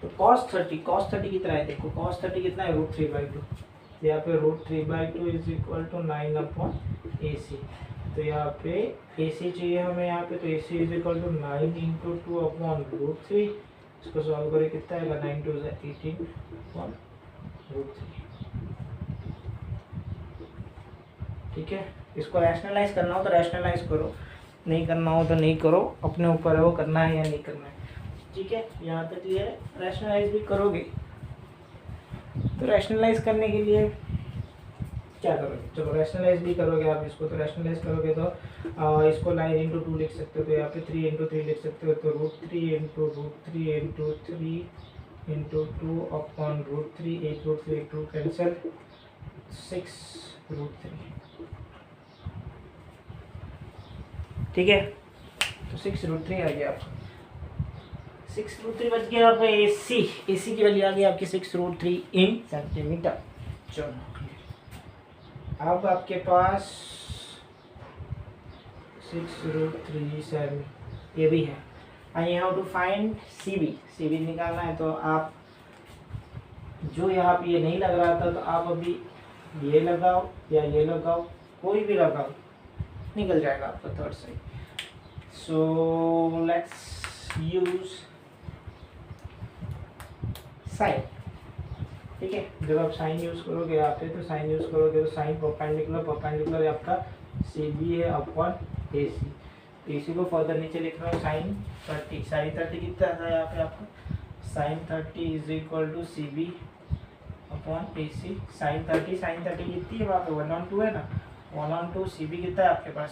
A: तो cos 30 कितना है, देखो cos 30 कितना है √3/2, तो यहाँ पे √3/2 इज इक्वल टू 9/AC। तो यहाँ पे AC चाहिए हमें यहाँ पे, तो AC इज इक्वल टू 9 × 2/√3। इसको सॉल्व करें कितना आएगा, 9 2 18 √3। ठीक है, इसको रैशनलाइज करना हो तो रैशनलाइज करो, नहीं करना हो तो नहीं करो, अपने ऊपर है वो करना है या नहीं करना है। ठीक है, यहाँ तक क्लियर है। रैशनलाइज भी करोगे तो रैशनलाइज करने के लिए क्या करोगे, चलो रैशनलाइज भी करोगे आप इसको, तो रैशनलाइज करोगे तो इसको 9 × 2 लिख सकते हो, तो यहाँ पे 3 × 3 लिख सकते हो, तो √3 × √3 × 3 × 2/√3, 8 √3 कैंसिल, 6 √3। ठीक है, तो 6 √3 आ गया आपका, 6 √3 बच गया आपका AC की वैल्यू आ गई आपकी 6 √3 इन सेंटीमीटर। चलो अब आपके पास 6 √3 7 ये भी है। I have to find CB निकालना है। तो आप जो यहाँ पे ये नहीं लग रहा था तो आप अभी ये लगाओ या ये लगाओ, कोई भी लगाओ, निकल जाएगा आपका third side. So let's use sine. ठीक है, जब आप साइन यूज करोगे यहाँ पे, तो साइन यूज करोगे तो साइन परपेंडिकुलर आपका CB है अपॉन AC। तो इसी को फर्दर नीचे लिख रहा हूँ, साइन 30 कितना था यहाँ पे आपका, sine 30 is equal to CB upon AC। Sine 30 कितनी है वहाँ पे 1/2 है ना, 1/2 CB कितना है आपके पास,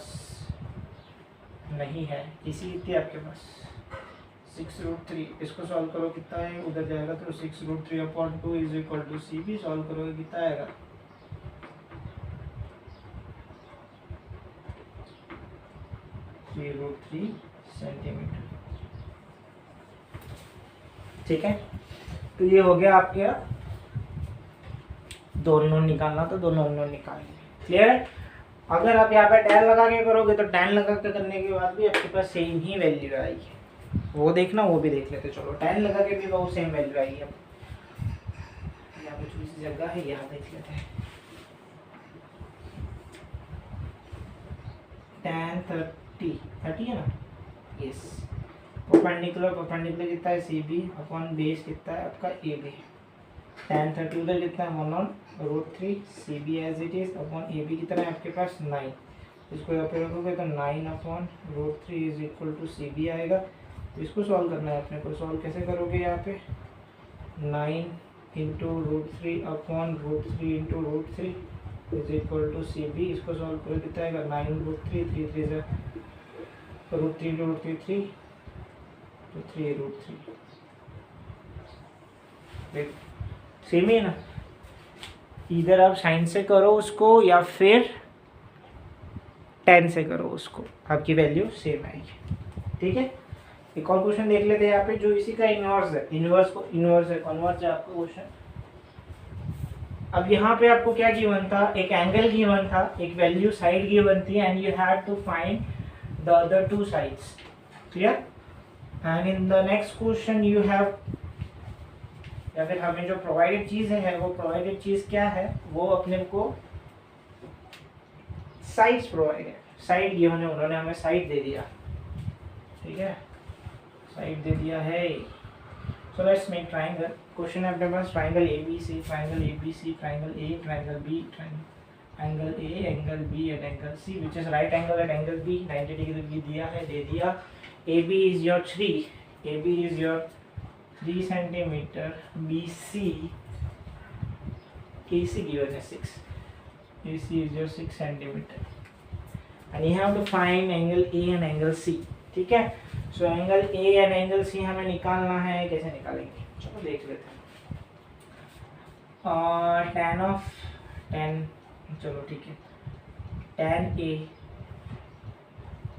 A: नहीं है, AC कितनी है आपके पास 6 √3। इसको सॉल्व करो कितना है, उधर जाएगा तो 6 √3/2 is equal to CB। Solve करोगे कितना आएगा, 3 √3 सेंटीमीटर। ठीक है, तो ये हो गया आपके, दोनों निकालना तो दोनों निकाल लिया। क्लियर है। अगर आप यहाँ पे tan लगा के करोगे तो tan लगा के करने के बाद भी आपके पास सेम ही वैल्यू आएगी, वो देखना, वो भी देख लेते। चलो tan लगा के भी वो सेम वैल्यू आएगी। अब यहाँ पे छोटी सी जगह है, यहाँ देख लेते हैं। tan 30 है ना, यस। परपेंडिकुलर कितना है CB अपॉन बेस कितना है आपका AB। tan 30 उधर कितना है 1/√3 CB as it is upon AB कितना है आपके पास 9। इसको यहाँ पे रखोगे तो 9/√3 इज इक्वल टू CB आएगा। तो इसको सॉल्व करना है अपने को। सॉल्व कैसे करोगे, यहाँ पे 9 × √3 upon √3 × √3 is equal to CB। इसको सॉल्व करो कितना आएगा 9 √3 3 3 √3 × √3 3 तो 3 √3। देख सेम ही है ना, इधर आप साइन से करो उसको या फिर tan से करो उसको, आपकी वैल्यू सेम आएगी। ठीक है, एक और क्वेश्चन देख लेते हैं यहाँ पे, जो इसी का इनवर्स है। इनवर्स है, कन्वर्स है आपका क्वेश्चन। अब यहाँ पे आपको क्या गिवन था, एक एंगल गिवन था, एक वैल्यू साइड गिवन थी, and you had to find the other two sides, clear. And in the next question you have, या फिर हमें जो प्रोवाइडेड चीज है वो प्रोवाइडेड चीज क्या है, वो अपने को साइड्स प्रोवाइड है, साइड गिवन है, उन्होंने हमें साइड दे दिया, ठीक है, साइड दे दिया है। So let's make triangle. Question है अपने पास triangle ABC, triangle ABC, triangle A, triangle B, angle A, angle B and angle C which is right angle at angle B, 90 degree भी दिया है, दे दिया। AB is your 3, AB is your 3 centimetre, BC, AC given है 6, AC is your 6 centimeter, and you have to find angle A and angle C, ठीक है। So angle A and angle C हमें निकालना है, कैसे निकालेंगे, चलो देख लेते हैं। tan ऑफ 10, चलो ठीक है, tan A,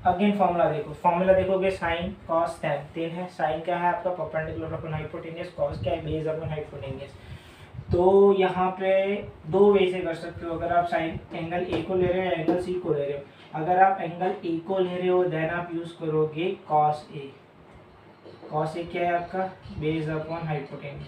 A: अगेन फॉर्मूला देखो, फॉर्मूला देखोगे साइन कॉस tan, 3 है, साइन क्या है आपका परपेंडिकुलर अपॉन हाइपोटेन्यूज, कॉस क्या है बेस अपॉन हाइपोटेन्यूज। तो यहाँ पे दो वे से कर सकते हो, अगर आप साइन एंगल ए को ले रहे हो या एंगल सी को ले रहे हो। अगर आप एंगल ए को ले रहे हो देन आप यूज करोगे कॉस ए, कॉस ए क्या है आपका बेस अपॉन हाइपोटेन्यूज,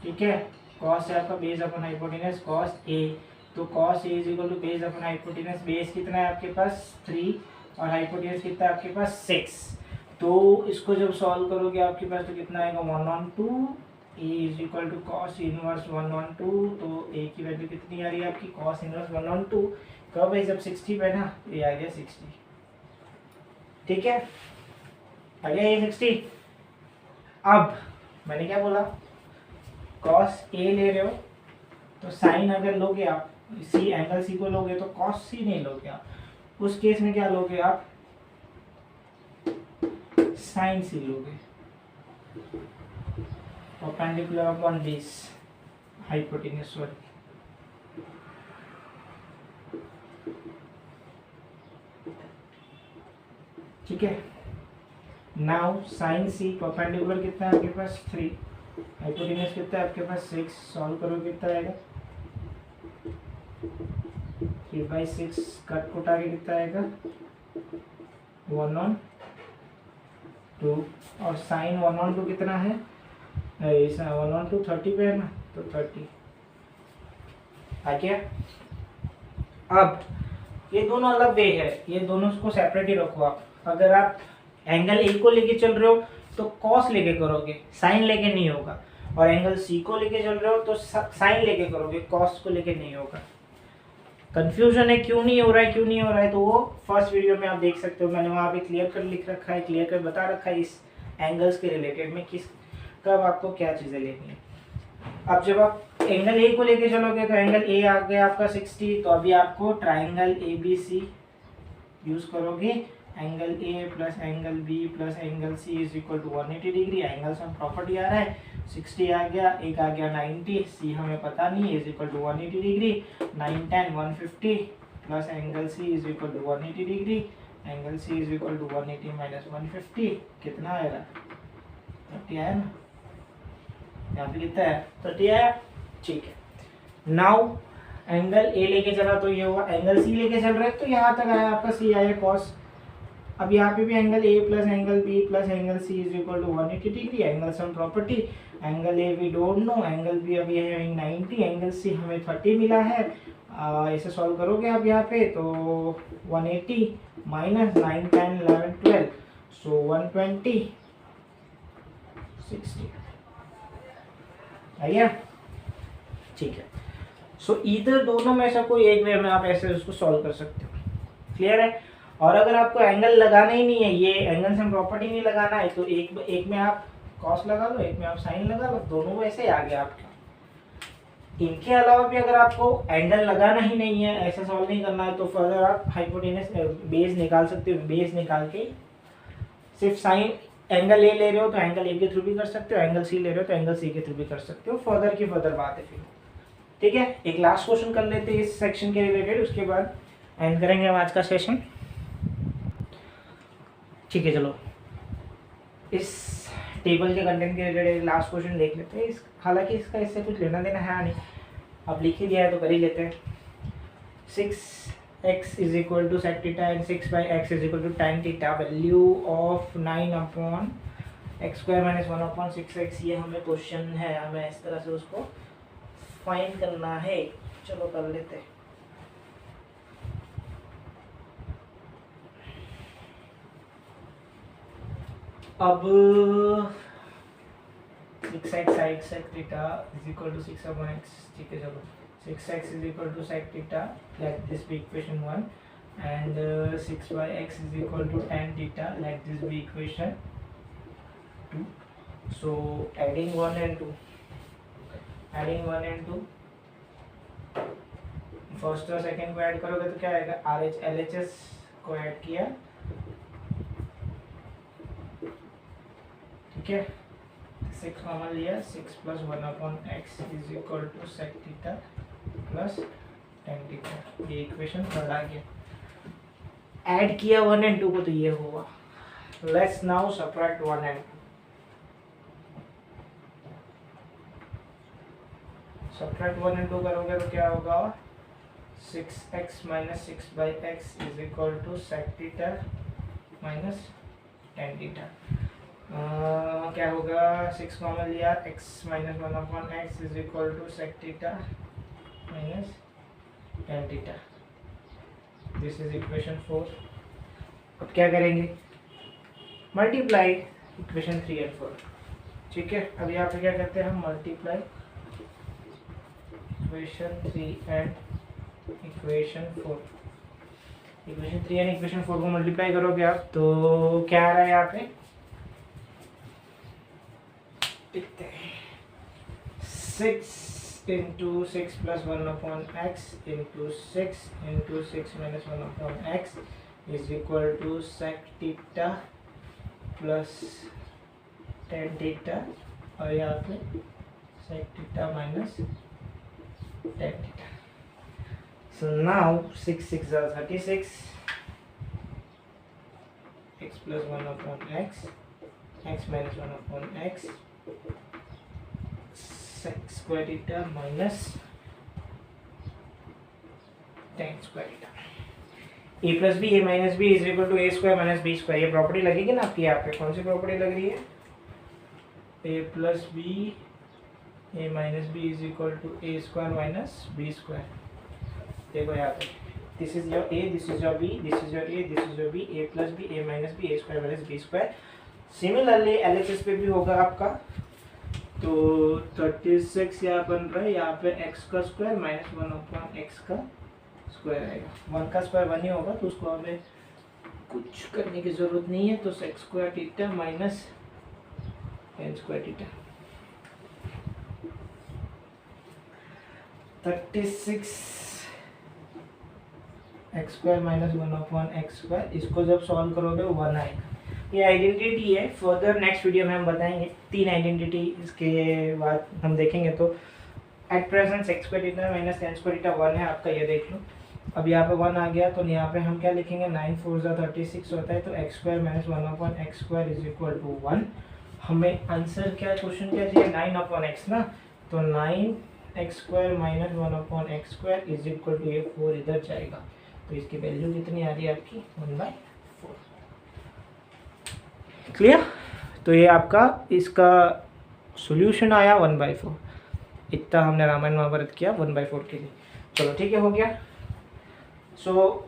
A: ठीक है, कॉस है आपका base upon hypotenuse cos A, तो cos A is equal to base upon hypotenuse, base कितना है आपके पास 3 और हाइपोटेन्यूज कितना है आपके पास 6, तो इसको जब सॉल्व करोगे आपके पास तो कितना आएगा 1/2, A is equal to cos inverse 1/2, तो ए की वैल्यू कितनी आ रही है आपकी कॉस इनवर्स 1/2, कब है जब 60 पे ना, ये आ गया 60, ठीक है, आ गया ये 60। अब मैंने क्या बोला, कॉस ए ले रहे हो तो साइन अगर लोगे आप सी, एंगल सी को लोगे तो कॉस सी नहीं लोगे आप, उस केस में क्या लोगे आप साइन सी लोगे, perpendicular upon this hypotenuse, sorry, ठीक है। नाउ साइन सी परपेंडिकुलर कितना है आपके पास 3, हाइपोटेन्यूज कितना है आपके पास 6, सॉल्व करो कितना आएगा 3/6, कट कुट आगे कितना आएगा 1/2, और साइन 1/2 कितना है, 1/2 30 पे है ना, तो 30 आ गया। अब ये दोनों अलग वे है, ये दोनों को सेपरेट ही रखो आप। अगर आप एंगल ए को लेके चल रहे हो तो कॉस लेके करोगे, साइन लेके नहीं होगा, और एंगल सी को लेके चल रहे हो तो साइन लेके करोगे, कॉस को लेके नहीं होगा। कंफ्यूजन है क्यों नहीं हो रहा है, क्यों नहीं हो रहा है, तो वो फर्स्ट वीडियो में आप देख सकते हो, मैंने वहाँ पे क्लियर कर लिख रखा है, क्लियर कर बता रखा है इस एंगल्स के रिलेटेड में किस कब आपको क्या चीज़ें लेनी है। अब जब आप एंगल ए को लेके चलोगे तो एंगल ए आ गया आपका 60, तो अभी आपको ट्राइंगल ABC यूज करोगे, angle A plus angle B plus angle C is equal to 180 degree, angles में प्रॉपर्टी आ रहा है, 60 आ गया, एक आ गया 90, सी हमें पता नहीं है, is equal to 180 degree, 9 10 150 plus angle C is equal to 180 degree, angle C is equal to 180 minus 150 कितना आएगा 30 आया ना, यहाँ पे कितना है 30 आया, ठीक है। नाउ एंगल ए लेके चला तो ये हुआ, एंगल सी लेके चल रहे तो यहाँ तक आया आपका सी आया कॉस। अब यहाँ पे भी angle A plus angle B plus angle C is equal to 180 degree, angle sum property, angle A we don't know, angle B अभी है 90, एंगल सी हमें 30 मिला है, इसे सॉल्व करोगे आप यहाँ पे तो 180 माइनस 9 10 11 12, सो 120 60 आइए, ठीक है। सो इधर दोनों में से कोई एक वे में आप ऐसे उसको सॉल्व कर सकते हो, क्लियर है। और अगर आपको एंगल लगाना ही नहीं है, ये एंगल सम प्रॉपर्टी नहीं लगाना है, तो एक में आप कॉस लगा लो, एक में आप साइन लगा लो, दोनों वैसे आ गया आपका। इनके अलावा भी अगर आपको एंगल लगाना ही नहीं है, ऐसा सॉल्व नहीं करना है, तो फर्दर आप हाइपोटेनस बेस निकाल सकते हो, बेस निकाल के सिर्फ साइन एंगल ए ले रहे हो तो एंगल ए के थ्रू भी कर सकते हो, एंगल सी ले रहे हो तो एंगल सी के थ्रू भी कर सकते हो, फर्दर की फर्दर बात है फिर, ठीक है। एक लास्ट क्वेश्चन कर लेते हैं इस सेक्शन के रिलेटेड, उसके बाद एंड करेंगे हम आज का सेशन, ठीक है। चलो इस टेबल के कंटेंट के रिलेटेड लास्ट क्वेश्चन देख लेते हैं। हालांकि इसका इससे कुछ लेना देना है नहीं, अब लिख ही दिया है तो कर ही लेते हैं। 6x is equal to sec theta and 6/x is equal to tan theta. Value of 9/x² - 1/6x, ये हमें क्वेश्चन है, हमें इस तरह से उसको फाइंड करना है। चलो कर लेते हैं। अब 6x side sec theta is equal to 6/x, ठीक है। चलो 6x is equal to sec theta, let this be equation 1, and 6/x is equal to tan theta, let this be equation 2। So adding 1 and 2, first और second को add करोगे तो क्या आएगा, RH LHS को ऐड किया, ठीक है। 6 कॉमन लिया, 6 + 1/x is equal to sec theta plus tan theta, ये इक्वेशन थर्ड आ गया। ऐड किया 1 and 2 को तो ये होगा। Let's now subtract 1 and 2। Subtract 1 and 2 करोगे तो क्या होगा, 6x - 6/x is equal to sec theta minus tan theta. क्या होगा, 6 कॉमन लिया, x - 1/x is equal to sec theta minus tan theta. This is equation 4। अब क्या करेंगे, मल्टीप्लाई इक्वेशन 3 और 4, ठीक है। अब यहाँ पे क्या करते हैं हम, multiply equation 3 and equation 4। Equation 3 and equation 4 को मल्टीप्लाई करोगे आप तो क्या आ रहा है यहाँ पे, 6 × 6 + 1/x into 6 × 6 - 1/x is equal to sec theta plus tan theta, और यहाँ पे sec theta minus tan theta. So now 6 × 6 = 36, x + 1/x, x - 1/x, sec² theta minus tan² theta. a + b a - b is equal to a² - b²। ये property लगेगी ना आपकी, यहाँ पे कौन सी प्रॉपर्टी लग रही है, a + b a - b is equal to a² - b²। देखो यहाँ पे, this is your a, this is your b, this is your a, this is your b, a + b a - b a² - b²। Similarly LHS पे भी होगा आपका, तो 36 यहाँ बन रहा है, यहाँ पे x का स्क्वायर माइनस 1/x का स्क्वायर आएगा। 1 का स्क्वायर 1 ही होगा, तो उसको हमें कुछ करने की जरूरत नहीं है। तो sec² theta minus tan² theta, 36 x² minus 1/x²। इसको जब सॉल्व करोगे 1 आएगा। ये आइडेंटिटी है, फर्दर नेक्स्ट वीडियो में हम बताएंगे 3 आइडेंटिटी, इसके बाद हम देखेंगे। तो at present sec² theta minus tan² theta 1 है आपका, ये देख लो। अब यहाँ पे 1 आ गया, तो यहाँ पे हम क्या लिखेंगे, 9 × 4 = 36 होता है, तो x² minus 1/x² is equal to 1। हमें आंसर क्या, क्वेश्चन क्या चाहिए, 9/x ना, तो 9x² minus 1/x² is equal to, ये 4 इधर जाएगा, तो इसकी वैल्यू कितनी आ रही है आपकी, 1/4। क्लियर। तो ये आपका इसका सॉल्यूशन आया 1/4। इतना हमने रामायण महाभारत किया 1/4 के लिए। चलो ठीक है, हो गया। सो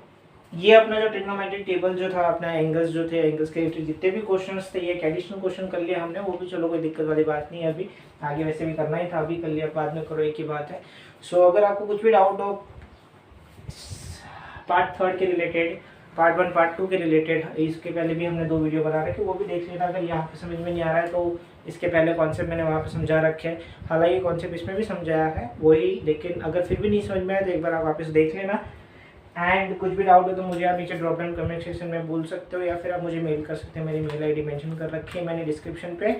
A: ये अपना जो ट्रिग्नोमेट्रिक टेबल जो था, अपना एंगल्स जो थे, एंगल्स के जितने भी क्वेश्चंस थे, ये एडिशनल क्वेश्चन कर लिया हमने, वो भी चलो कोई दिक्कत वाली बात नहीं है। अभी आगे वैसे भी करना ही था, अभी कर लिया, बाद में करो, एक ही बात है। सो अगर आपको कुछ भी डाउट हो पार्ट 3 के रिलेटेड, पार्ट 1 पार्ट 2 के रिलेटेड, इसके पहले भी हमने 2 वीडियो बना रखे, वो भी देख लेना। अगर यहाँ पे समझ में नहीं आ रहा है तो इसके पहले कॉन्सेप्ट मैंने वहाँ पे समझा रखे हैं, हालांकि कॉन्सेप्ट इसमें भी समझाया है वही, लेकिन अगर फिर भी नहीं समझ में आया तो एक बार आप वापस देख लेना। एंड कुछ भी डाउट हो तो मुझे आप नीचे ड्रॉप डाउन कमेंट सेक्शन में बोल सकते हो, या फिर आप मुझे मेल कर सकते हैं। मेरी मेल आईडी मेंशन कर रखी है मैंने डिस्क्रिप्शन पे।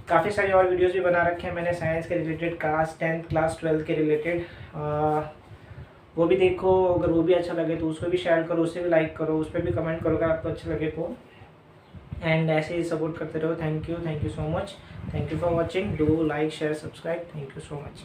A: काफ़ी सारी और वीडियोस भी बना रखे हैं मैंने साइंस के रिलेटेड, क्लास 10 क्लास 12 के रिलेटेड, वो भी देखो। अगर वो भी अच्छा लगे तो उसको भी शेयर करो, उससे भी लाइक करो, उस पर भी कमेंट करो अगर आपको अच्छा लगे तो। एंड ऐसे ही सपोर्ट करते रहो। Thank you so much, thank you for watching, do like share subscribe, thank you so much.